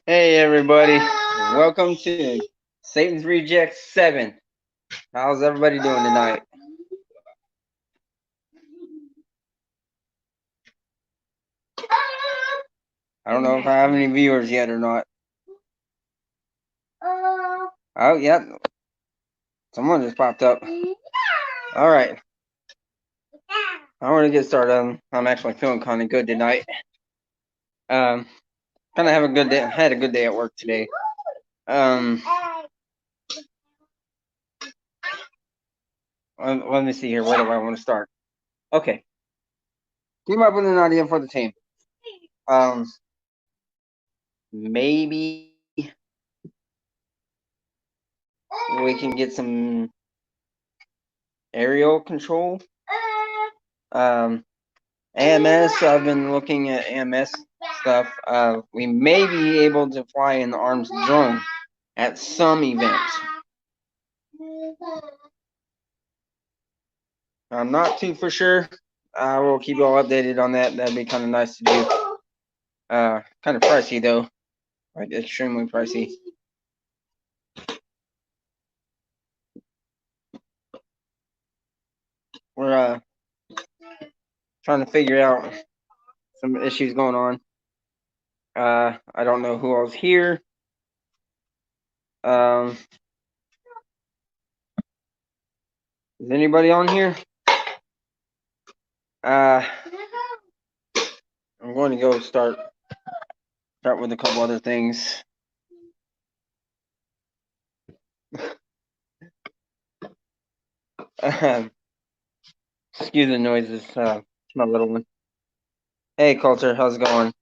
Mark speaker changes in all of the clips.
Speaker 1: Hey everybody, welcome to Satan's Rejects 7. How's everybody doing tonight? I don't know if I have any viewers yet or not. Oh, yeah, someone just popped up. Alright, I want to get started. I'm actually feeling kind of good tonight. Kind of have a good day. Had a good day at work today. Let me see here. Where do I want to start? Okay, came up with an idea for the team. Maybe we can get some aerial control. AMS, I've been looking at AMS stuff. We may be able to fly an armed drone at some events. I'm not too for sure. I will keep you all updated on that. That'd be kind of nice to do. Kind of pricey though, like extremely pricey. We're trying to figure out some issues going on. I don't know who else here. Is anybody on here? I'm going to go start with a couple other things. Excuse the noises. It's my little one. Hey, Coulter, how's it going?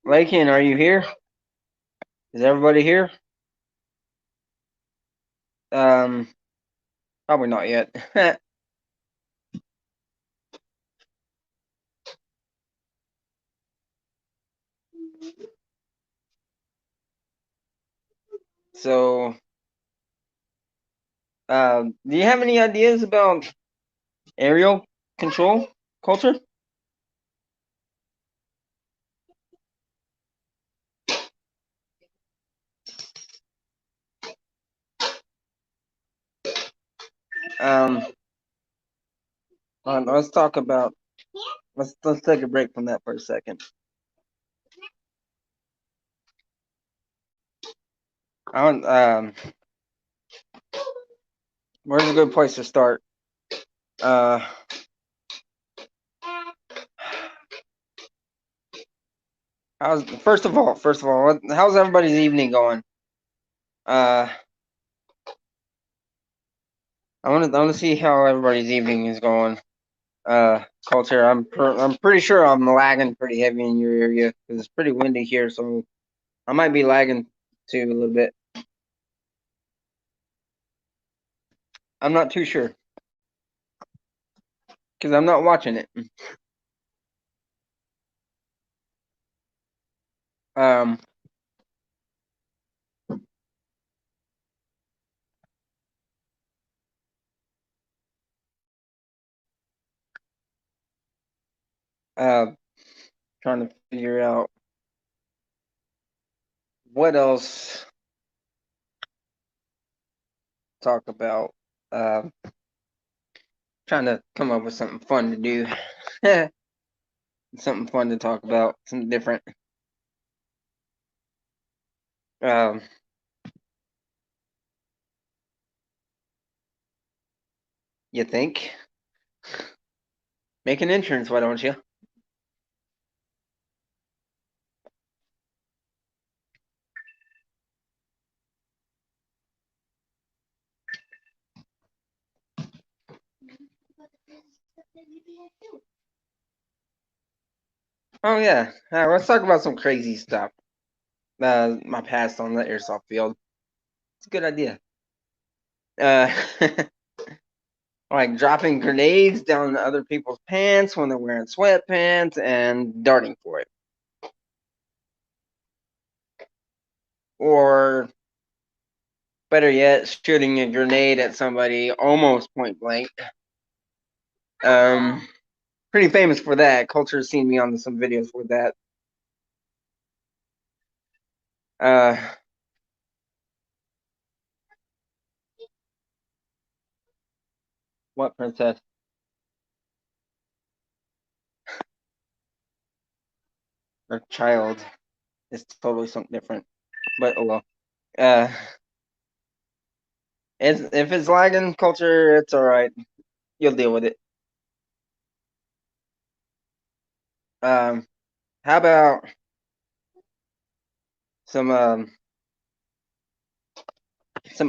Speaker 1: Lakin, are you here? Is everybody here? Probably not yet. So, do you have any ideas about aerial control, Coulter? Let's talk about. Let's take a break from that for a second. Where's a good place to start? First of all, how's everybody's evening going? I want to see how everybody's evening is going. Culture. I'm pretty sure I'm lagging pretty heavy in your area because it's pretty windy here, so I might be lagging too a little bit. I'm not too sure because I'm not watching it. Um. Uh, Trying to figure out what else to talk about. Trying to come up with something fun to do. Something fun to talk about. Something different. Um. You think? Make an entrance, why don't you? Oh yeah. Let's talk about some crazy stuff. My past on the airsoft field. It's a good idea. Uh, like dropping grenades down other people's pants when they're wearing sweatpants and darting for it. Or better yet, shooting a grenade at somebody almost point blank. pretty famous for that. Culture has seen me on some videos for that. What princess? A child is totally something different. But oh well. Uh, if it's lagging, Culture, it's all right. You'll deal with it. How about some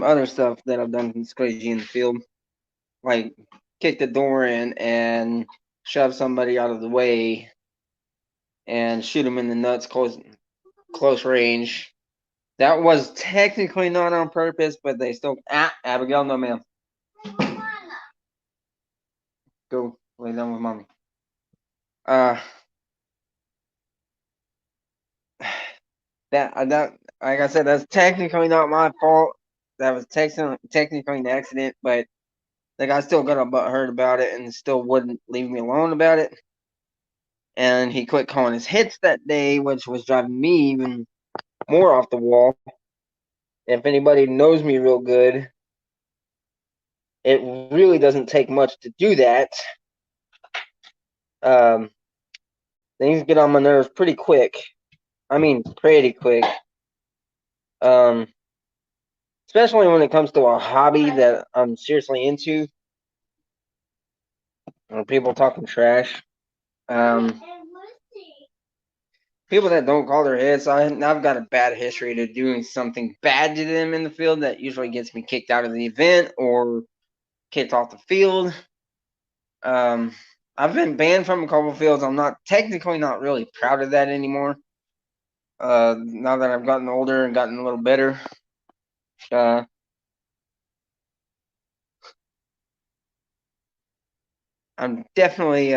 Speaker 1: other stuff that I've done that's crazy in the field, like kick the door in and shove somebody out of the way and shoot them in the nuts close range. That was technically not on purpose, but they still. Abigail, no ma'am. Go lay down with mommy. That like I said, that's technically not my fault. That was technically an accident, but the guy still got a butthurt about it and still wouldn't leave me alone about it. And he quit calling his hits that day, which was driving me even more off the wall. If anybody knows me real good, it really doesn't take much to do that. Things get on my nerves pretty quick. I mean, pretty quick. Especially when it comes to a hobby that I'm seriously into, or people talking trash. People that don't call their hits, I've got a bad history to doing something bad to them in the field that usually gets me kicked out of the event or kicked off the field. I've been banned from a couple fields. I'm not really proud of that anymore. Now that I've gotten older and gotten a little better. I'm definitely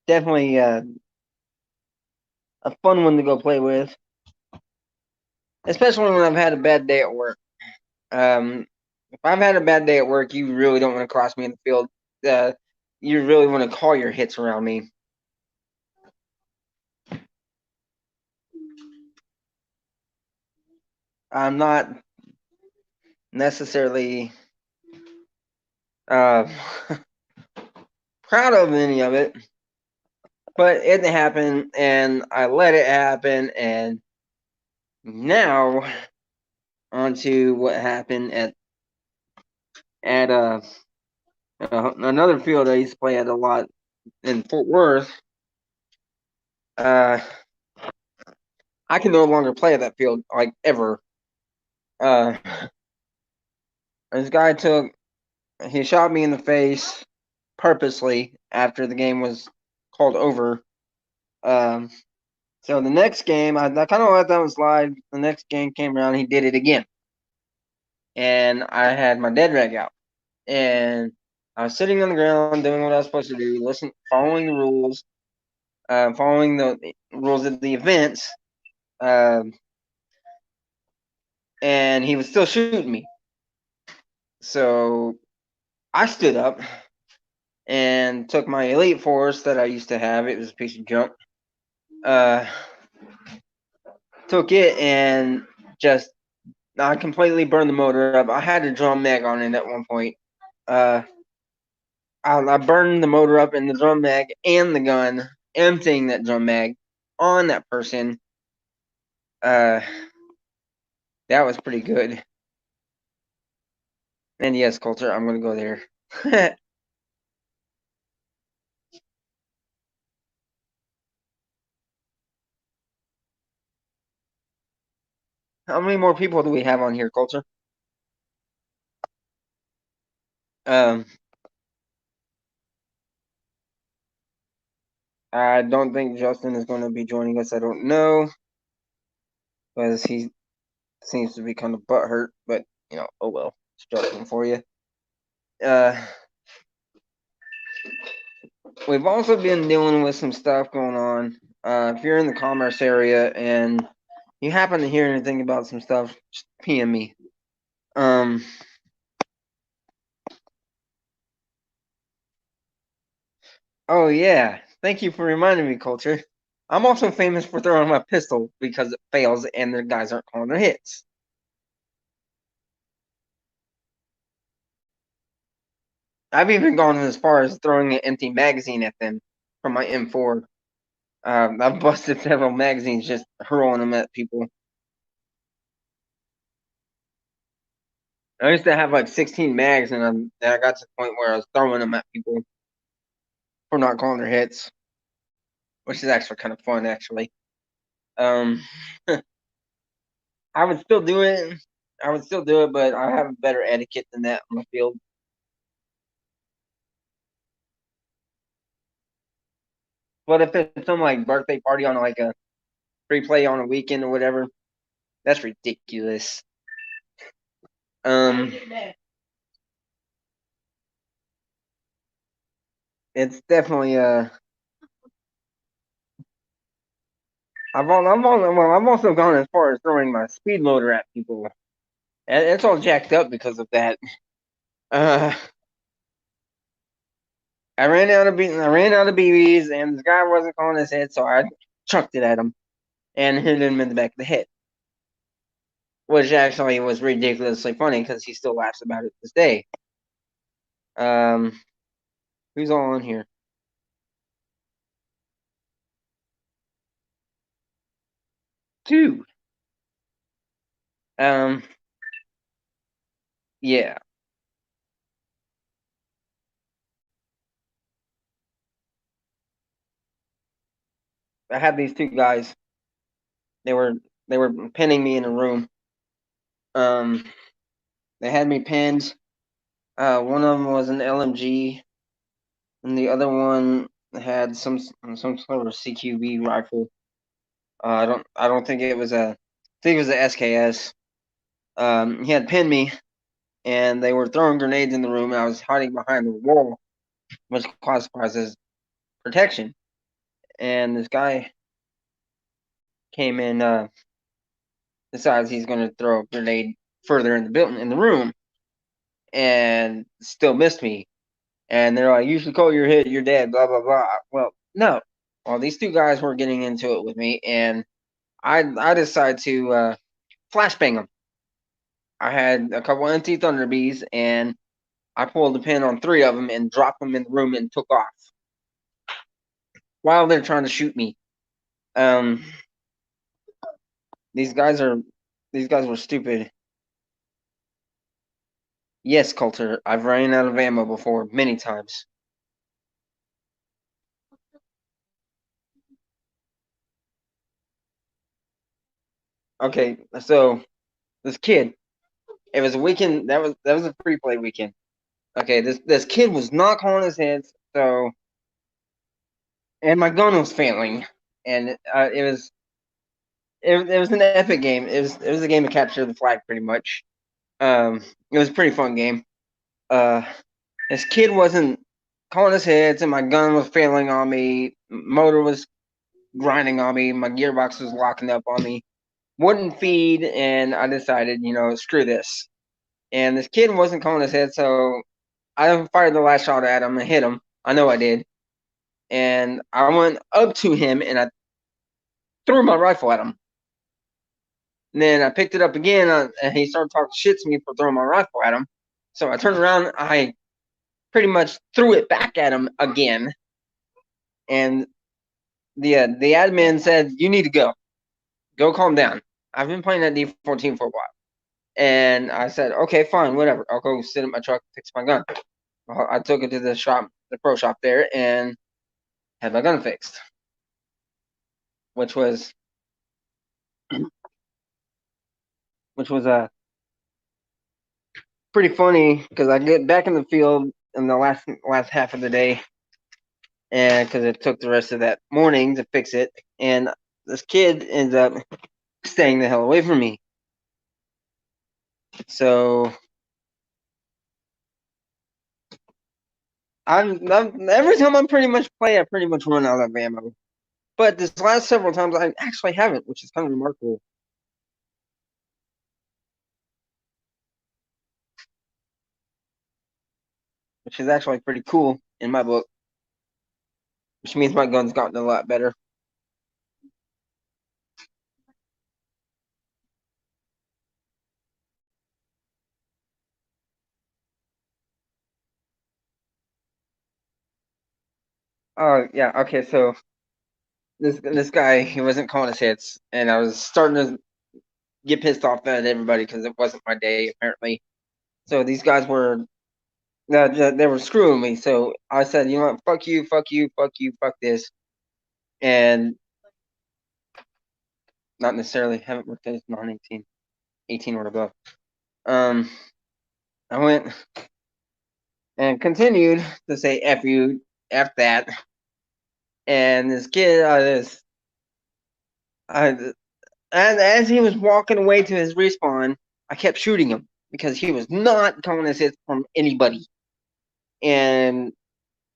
Speaker 1: definitely a fun one to go play with, especially when I've had a bad day at work. If I've had a bad day at work, you really don't want to cross me in the field. You really want to call your hits around me. I'm not necessarily proud of any of it, but it happened, and I let it happen, and now onto what happened at another field I used to play at a lot in Fort Worth. I can no longer play at that field like ever. This guy he shot me in the face purposely after the game was called over. So the next game, I kind of let that one slide. The next game came around, he did it again, and I had my dead rag out, and I was sitting on the ground doing what I was supposed to do, following the rules, following the rules of the events, and he was still shooting me. So I stood up and took my Elite Force that I used to have. It was a piece of junk. Took it and just I completely burned the motor up. I had a drum mag on it at one point. I burned the motor up in the drum mag and the gun, emptying that drum mag on that person. That was pretty good. And yes, Coulter, I'm gonna go there. How many more people do we have on here, Coulter? I don't think Justin is going to be joining us. I don't know, because he seems to be kind of butthurt. But oh well, it's Justin for you. We've also been dealing with some stuff going on. If you're in the Commerce area and you happen to hear anything about some stuff, just PM me. Oh yeah, thank you for reminding me, Culture. I'm also famous for throwing my pistol because it fails and the guys aren't calling their hits. I've even gone as far as throwing an empty magazine at them from my M4. I've busted several magazines just hurling them at people. I used to have like 16 mags, and I got to the point where I was throwing them at people for not calling their hits, which is actually kind of fun, actually. Um, I would still do it. I would still do it, but I have better etiquette than that on the field. But if it's some like birthday party on like a free play on a weekend or whatever, that's ridiculous. Um, it's definitely I've also gone as far as throwing my speed loader at people, and it's all jacked up because of that. Uh, I ran out of BBs, and the guy wasn't calling his head, so I chucked it at him and hit him in the back of the head, which actually was ridiculously funny because he still laughs about it to this day. Um, who's all on here? Two. Um, yeah, I had these two guys. They were they were pinning me in a room. Um, they had me pinned. One of them was an LMG, and the other one had some sort of CQB rifle. I don't think it was a. I think it was a SKS. He had pinned me, and they were throwing grenades in the room. And I was hiding behind the wall, which classifies as protection. And this guy came in, decides he's going to throw a grenade further in the building in the room, and still missed me. And they're like, "You should call your hit. You're dead." Blah blah blah. Well, no. Well, these two guys were getting into it with me, and I decided to flashbang them. I had a couple empty Thunder Bees, and I pulled the pin on three of them and dropped them in the room and took off while they're trying to shoot me. Um, these guys are these guys were stupid. Yes, Coulter, I've ran out of ammo before many times. Okay, so this kid, it was a weekend. That was a free play weekend. Okay, this kid was not calling his heads, so and my gun was failing, and it was an epic game. It was a game to capture the flag, pretty much. It was a pretty fun game. Uh, this kid wasn't calling his heads, and my gun was failing on me. Motor was grinding on me. My gearbox was locking up on me. Wouldn't feed, and I decided, screw this. And this kid wasn't calling his head, so I fired the last shot at him and hit him. I know I did. And I went up to him and I threw my rifle at him. And then I picked it up again, and he started talking shit to me for throwing my rifle at him. So I turned around, I pretty much threw it back at him again. And the admin said, "You need to go. Go calm down. I've been playing that D14 for a while." And I said, "Okay, fine, whatever. I'll go sit in my truck, fix my gun." Well, I took it to the shop, the pro shop there, and had my gun fixed, which was which was pretty funny because I get back in the field in the last half of the day, and because it took the rest of that morning to fix it, and this kid ends up staying the hell away from me. So every time I pretty much play, I pretty much run out of ammo. But this last several times, I actually haven't, which is kind of remarkable. Which is actually pretty cool in my book. which means my gun's gotten a lot better. Oh yeah, okay, so this guy, he wasn't calling us hits, and I was starting to get pissed off at everybody because it wasn't my day apparently. So these guys were they were screwing me. So I said, you know what, fuck you, fuck you, fuck you, fuck this, and not necessarily haven't worked as non-18, 18 or above. I went and continued to say F you, F that. And this kid, and as he was walking away to his respawn, I kept shooting him because he was not coming as hits from anybody. And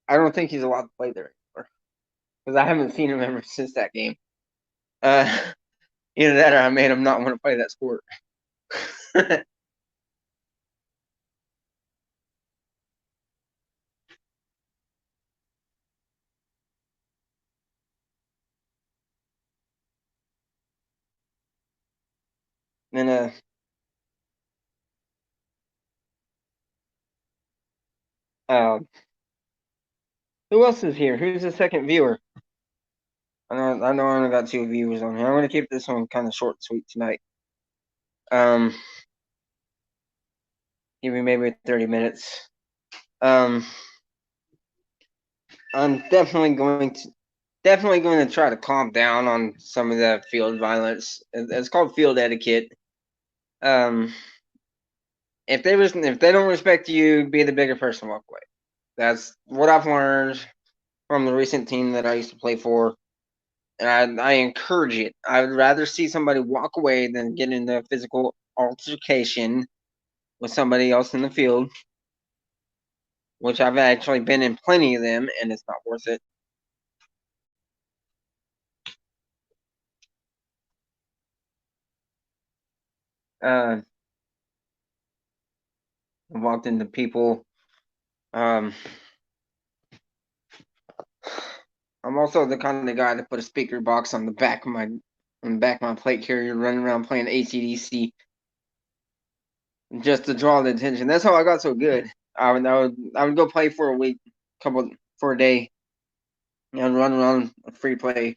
Speaker 1: I don't think he's allowed to play there anymore because I haven't seen him ever since that game. Either that or I made him not want to play that sport. And uh, who else is here? Who's the second viewer? I know I only got 2 viewers on here. I'm gonna keep this one kind of short and sweet tonight. Give me maybe 30 minutes. I'm definitely going to try to calm down on some of the field violence. It's called field etiquette. If they don't respect you, be the bigger person, walk away. That's what I've learned from the recent team that I used to play for, and I encourage it. I would rather see somebody walk away than get into a physical altercation with somebody else in the field, which I've actually been in plenty of them, and it's not worth it. I walked into people. Um, I'm also the kind of guy to put a speaker box on the back of my plate carrier, running around playing ACDC just to draw the attention. That's how I got so good. I would go play for a week, for a day, and run around a free play,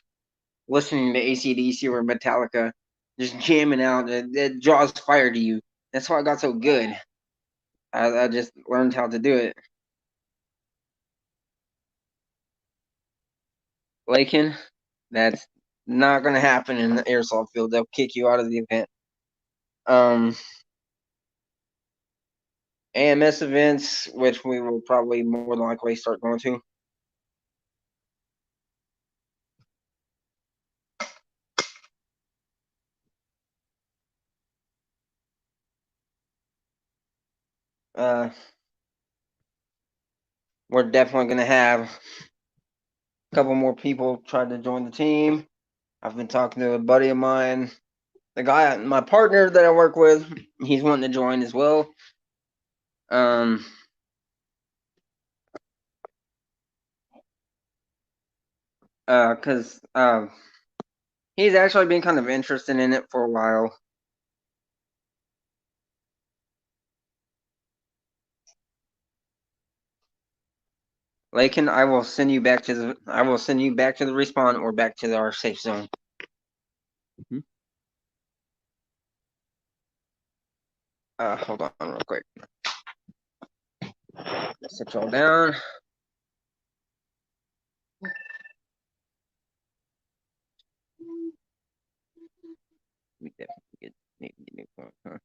Speaker 1: listening to ACDC or Metallica, just jamming out. It draws fire to you. That's how I got so good. I just learned how to do it. Lakin, that's not going to happen in the airsoft field. They'll kick you out of the event. AMS events, which we will probably more than likely start going to. We're definitely going to have a couple more people try to join the team. I've been talking to a buddy of mine, my partner that I work with. He's wanting to join as well. Because he's actually been kind of interested in it for a while. Lakin, I will send you back to the respawn or back to our safe zone. Hold on real quick. Set y'all down. We definitely need to get new phone, huh?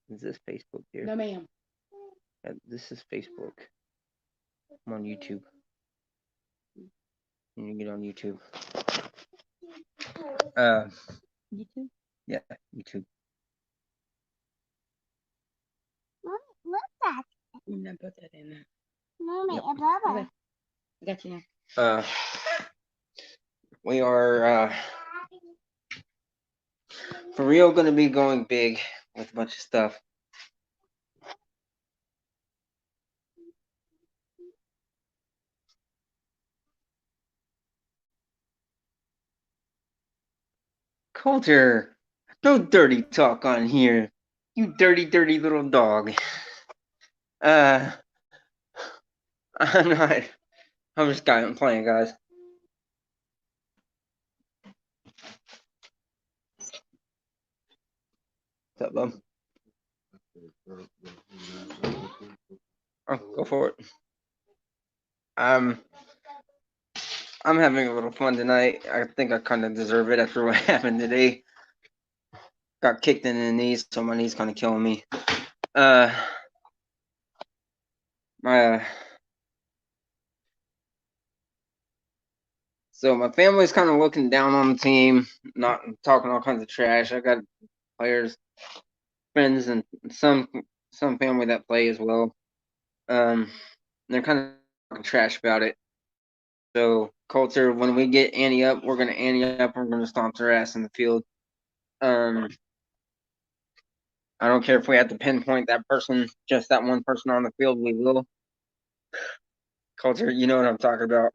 Speaker 1: Is this Facebook here?
Speaker 2: No, ma'am.
Speaker 1: This is Facebook. I'm on YouTube. You can get on YouTube. YouTube? Yeah, YouTube.
Speaker 2: Mommy, look that.
Speaker 3: I'm gonna put that in there.
Speaker 2: Mommy,
Speaker 1: Yep.
Speaker 2: a bubble.
Speaker 3: Okay. I got you now.
Speaker 1: We are for real gonna be going big with a bunch of stuff. Coulter, no dirty talk on here. You dirty, dirty little dog. I'm not. I'm just playing, guys. What's up, bub? Oh, go for it. I'm having a little fun tonight. I think I kind of deserve it after what happened today. Got kicked in the knees, so my knee's kind of killing me. My So my family's kind of looking down on the team, not talking all kinds of trash. I got players, friends, and some family that play as well. They're kind of talking trash about it. So Coulter, when we get Annie up, we're gonna Annie up. We're gonna stomp their ass in the field. I don't care if we have to pinpoint that person, just that one person on the field. We will. Coulter, you know what I'm talking about.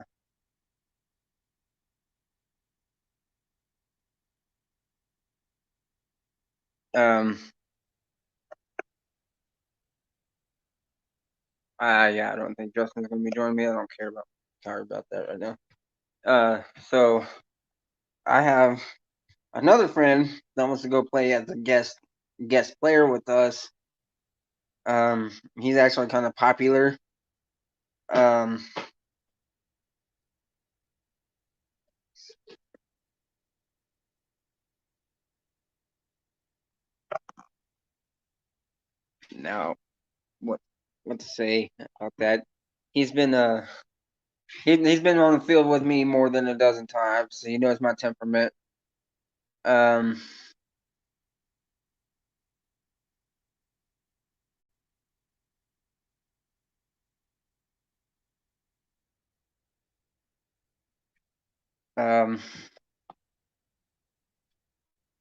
Speaker 1: Yeah, I don't think Justin's gonna be joining me. I don't care about. Sorry about that right now. So I have another friend that wants to go play as a guest player with us. He's actually kind of popular. Now what to say about that? He's been he's been on the field with me more than a dozen times, so he knows my temperament.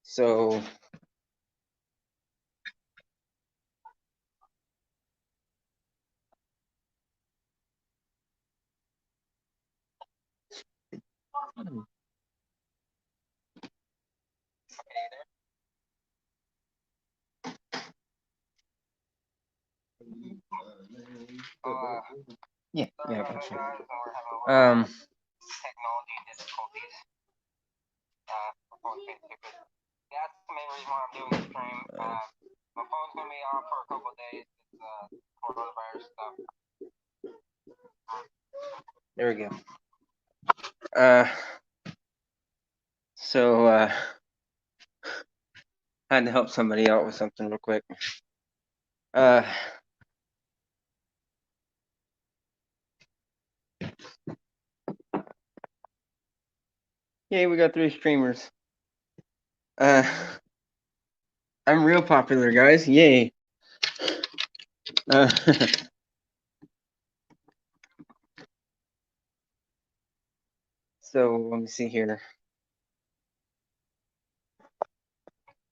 Speaker 1: So yeah, for sure. Technology difficulties. That's the main reason why I'm doing the stream. My phone's gonna be off for a couple of days. It's coronavirus stuff. There we go. So I had to help somebody out with something real quick. Yay, we got 3 streamers. I'm real popular, guys. Yay. So let me see here.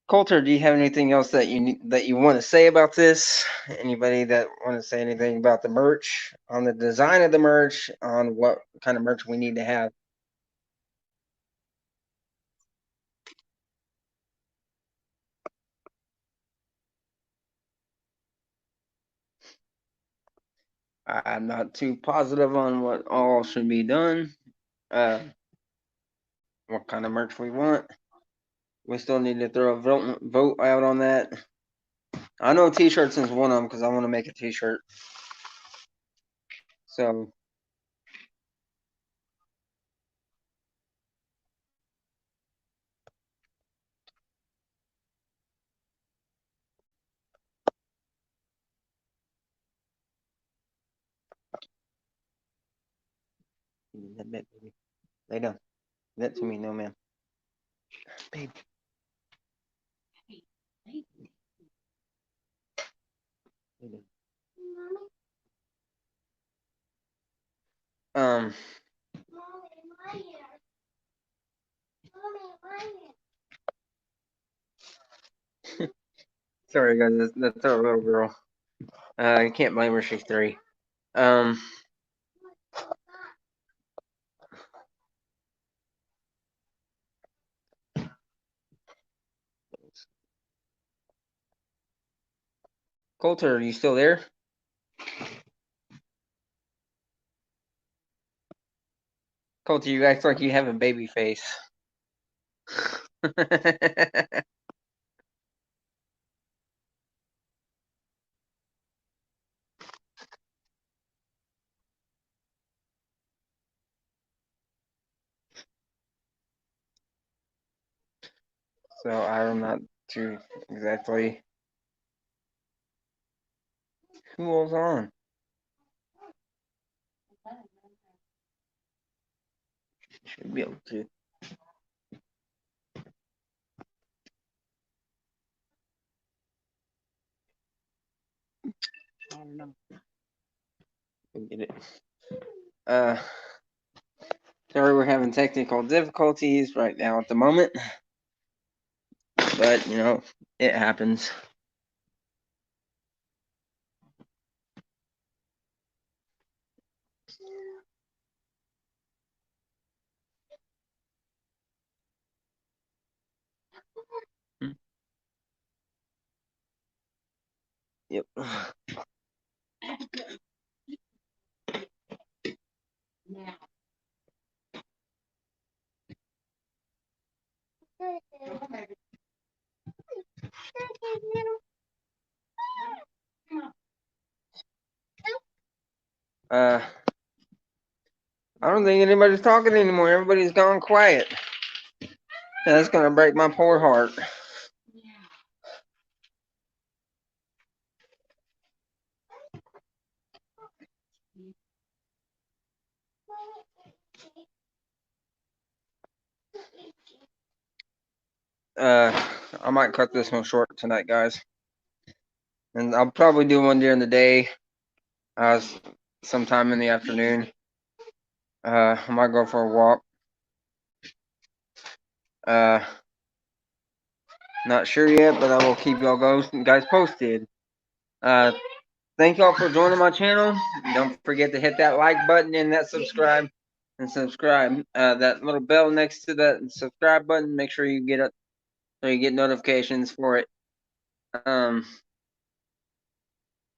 Speaker 1: Coulter, do you have anything else that you want to say about this? Anybody that want to say anything about the merch, on the design of the merch, on what kind of merch we need to have? I'm not too positive on what all should be done. What kind of merch we want. We still need to throw a vote out on that. I know t-shirts is one of them because I want to make a t-shirt. So that bit, baby. Lay down. That to me, no ma'am. Babe.
Speaker 2: Mommy, my ear. Mommy, my ear.
Speaker 1: Sorry guys, that's our little girl. You can't blame her, she's 3. Coulter, are you still there? Coulter, you act like you have a baby face. So I'm not too exactly who was on. Should be able to.
Speaker 3: I don't know.
Speaker 1: Get it. Sorry, we're having technical difficulties right now at the moment, but you know, it happens. Yep.
Speaker 3: Now.
Speaker 1: I don't think anybody's talking anymore. Everybody's gone quiet. That's gonna break my poor heart. I might cut this one short tonight, guys. And I'll probably do one during the day, sometime in the afternoon. I might go for a walk. Not sure yet, but I will keep y'all guys posted. Thank y'all for joining my channel. Don't forget to hit that like button and that subscribe. That little bell next to that subscribe button. Make sure you get it, so you get notifications for it.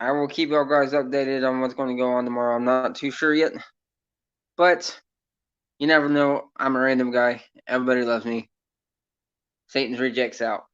Speaker 1: I will keep y'all guys updated on what's going to go on tomorrow. I'm not too sure yet, but you never know. I'm a random guy. Everybody loves me. Satan's Rejects out.